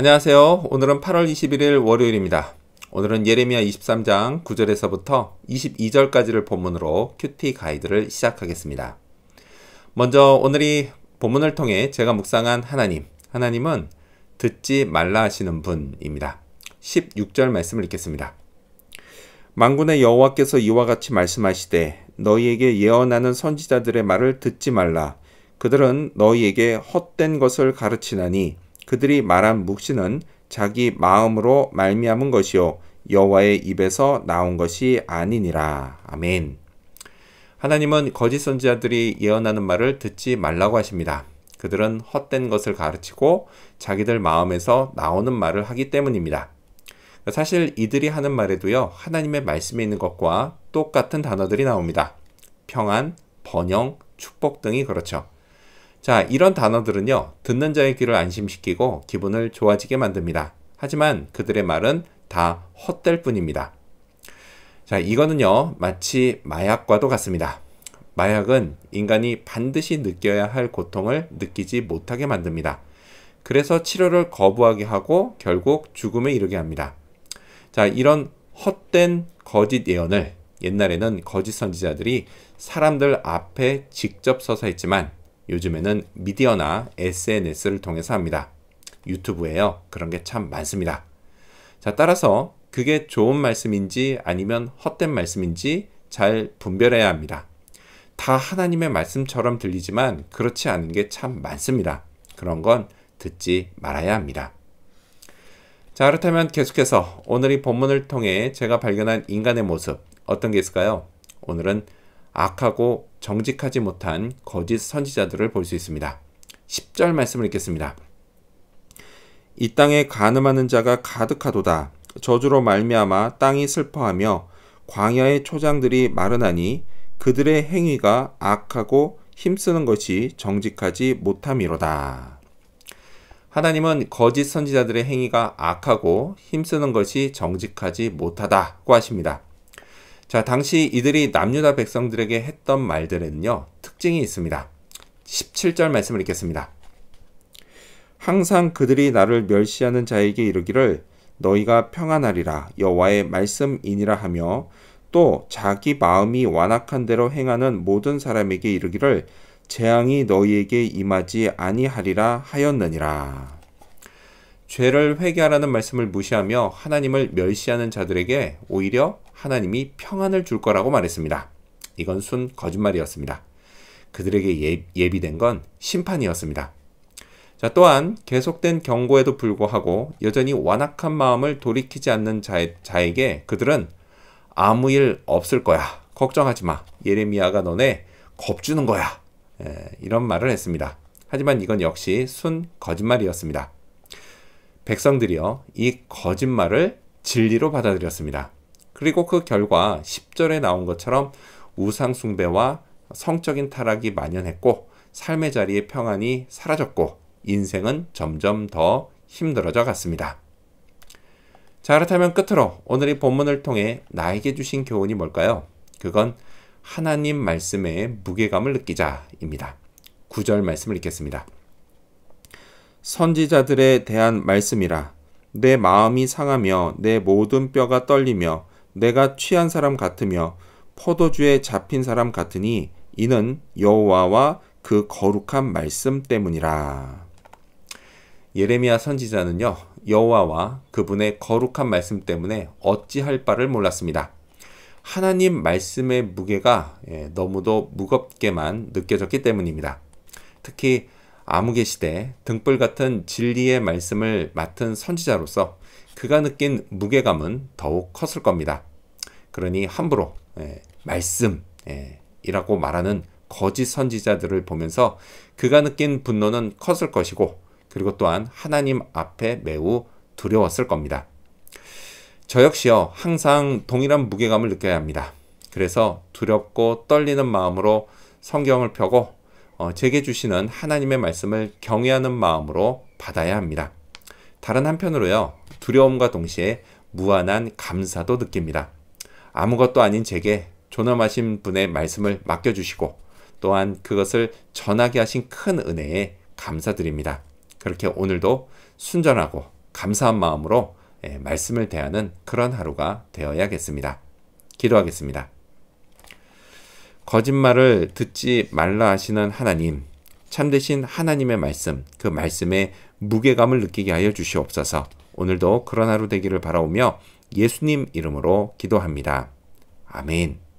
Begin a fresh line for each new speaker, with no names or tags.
안녕하세요. 오늘은 8월 21일 월요일입니다. 오늘은 예레미야 23장 9절에서부터 22절까지를 본문으로 큐티 가이드를 시작하겠습니다. 먼저 오늘이 본문을 통해 제가 묵상한 하나님은 듣지 말라 하시는 분입니다. 16절 말씀을 읽겠습니다. 만군의 여호와께서 이와 같이 말씀하시되 너희에게 예언하는 선지자들의 말을 듣지 말라. 그들은 너희에게 헛된 것을 가르치나니 그들이 말한 묵시는 자기 마음으로 말미암은 것이요 여호와의 입에서 나온 것이 아니니라. 아멘. 하나님은 거짓 선지자들이 예언하는 말을 듣지 말라고 하십니다. 그들은 헛된 것을 가르치고 자기들 마음에서 나오는 말을 하기 때문입니다. 사실 이들이 하는 말에도요, 하나님의 말씀에 있는 것과 똑같은 단어들이 나옵니다. 평안, 번영, 축복 등이 그렇죠. 자, 이런 단어들은요, 듣는 자의 귀를 안심시키고 기분을 좋아지게 만듭니다. 하지만 그들의 말은 다 헛될 뿐입니다. 자, 이거는요, 마치 마약과도 같습니다. 마약은 인간이 반드시 느껴야 할 고통을 느끼지 못하게 만듭니다. 그래서 치료를 거부하게 하고 결국 죽음에 이르게 합니다. 자, 이런 헛된 거짓 예언을 옛날에는 거짓 선지자들이 사람들 앞에 직접 서서 했지만 요즘에는 미디어나 SNS를 통해서 합니다. 유튜브에요. 그런 게 참 많습니다. 자, 따라서 그게 좋은 말씀인지 아니면 헛된 말씀인지 잘 분별해야 합니다. 다 하나님의 말씀처럼 들리지만 그렇지 않은 게 참 많습니다. 그런 건 듣지 말아야 합니다. 자, 그렇다면 계속해서 오늘 이 본문을 통해 제가 발견한 인간의 모습 어떤 게 있을까요? 오늘은 악하고 정직하지 못한 거짓 선지자들을 볼 수 있습니다. 10절 말씀을 읽겠습니다. 이 땅에 간음하는 자가 가득하도다. 저주로 말미암아 땅이 슬퍼하며 광야의 초장들이 마르나니 그들의 행위가 악하고 힘쓰는 것이 정직하지 못함이로다. 하나님은 거짓 선지자들의 행위가 악하고 힘쓰는 것이 정직하지 못하다고 하십니다. 자, 당시 이들이 남유다 백성들에게 했던 말들에는요, 특징이 있습니다. 17절 말씀을 읽겠습니다. 항상 그들이 나를 멸시하는 자에게 이르기를 너희가 평안하리라 여호와의 말씀이니라 하며 또 자기 마음이 완악한 대로 행하는 모든 사람에게 이르기를 재앙이 너희에게 임하지 아니하리라 하였느니라. 죄를 회개하라는 말씀을 무시하며 하나님을 멸시하는 자들에게 오히려 하나님이 평안을 줄 거라고 말했습니다. 이건 순 거짓말이었습니다. 그들에게 예비된 건 심판이었습니다. 자, 또한 계속된 경고에도 불구하고 여전히 완악한 마음을 돌이키지 않는 자에게 그들은 아무 일 없을 거야. 걱정하지 마. 예레미야가 너네 겁주는 거야. 이런 말을 했습니다. 하지만 이건 역시 순 거짓말이었습니다. 백성들이요, 이 거짓말을 진리로 받아들였습니다. 그리고 그 결과 10절에 나온 것처럼 우상 숭배와 성적인 타락이 만연했고 삶의 자리에 평안이 사라졌고 인생은 점점 더 힘들어져 갔습니다. 자, 그렇다면 끝으로 오늘 이 본문을 통해 나에게 주신 교훈이 뭘까요? 그건 하나님 말씀에 무게감을 느끼자입니다. 9절 말씀을 읽겠습니다. 선지자들에 대한 말씀이라 내 마음이 상하며 내 모든 뼈가 떨리며 내가 취한 사람 같으며 포도주에 잡힌 사람 같으니 이는 여호와와 그 거룩한 말씀 때문이라. 예레미야 선지자는요, 여호와와 그분의 거룩한 말씀 때문에 어찌할 바를 몰랐습니다. 하나님 말씀의 무게가 너무도 무겁게만 느껴졌기 때문입니다. 특히 암흑의 시대 등불 같은 진리의 말씀을 맡은 선지자로서 그가 느낀 무게감은 더욱 컸을 겁니다. 그러니 함부로 말씀이라고 말하는 거짓 선지자들을 보면서 그가 느낀 분노는 컸을 것이고 그리고 또한 하나님 앞에 매우 두려웠을 겁니다. 저 역시요, 항상 동일한 무게감을 느껴야 합니다. 그래서 두렵고 떨리는 마음으로 성경을 펴고 제게 주시는 하나님의 말씀을 경외하는 마음으로 받아야 합니다. 다른 한편으로요, 두려움과 동시에 무한한 감사도 느낍니다. 아무것도 아닌 제게 존엄하신 분의 말씀을 맡겨주시고 또한 그것을 전하게 하신 큰 은혜에 감사드립니다. 그렇게 오늘도 순전하고 감사한 마음으로 말씀을 대하는 그런 하루가 되어야겠습니다. 기도하겠습니다. 거짓말을 듣지 말라 하시는 하나님, 참되신 하나님의 말씀, 그 말씀에 무게감을 느끼게 하여 주시옵소서. 오늘도 그런 하루 되기를 바라오며 예수님 이름으로 기도합니다. 아멘.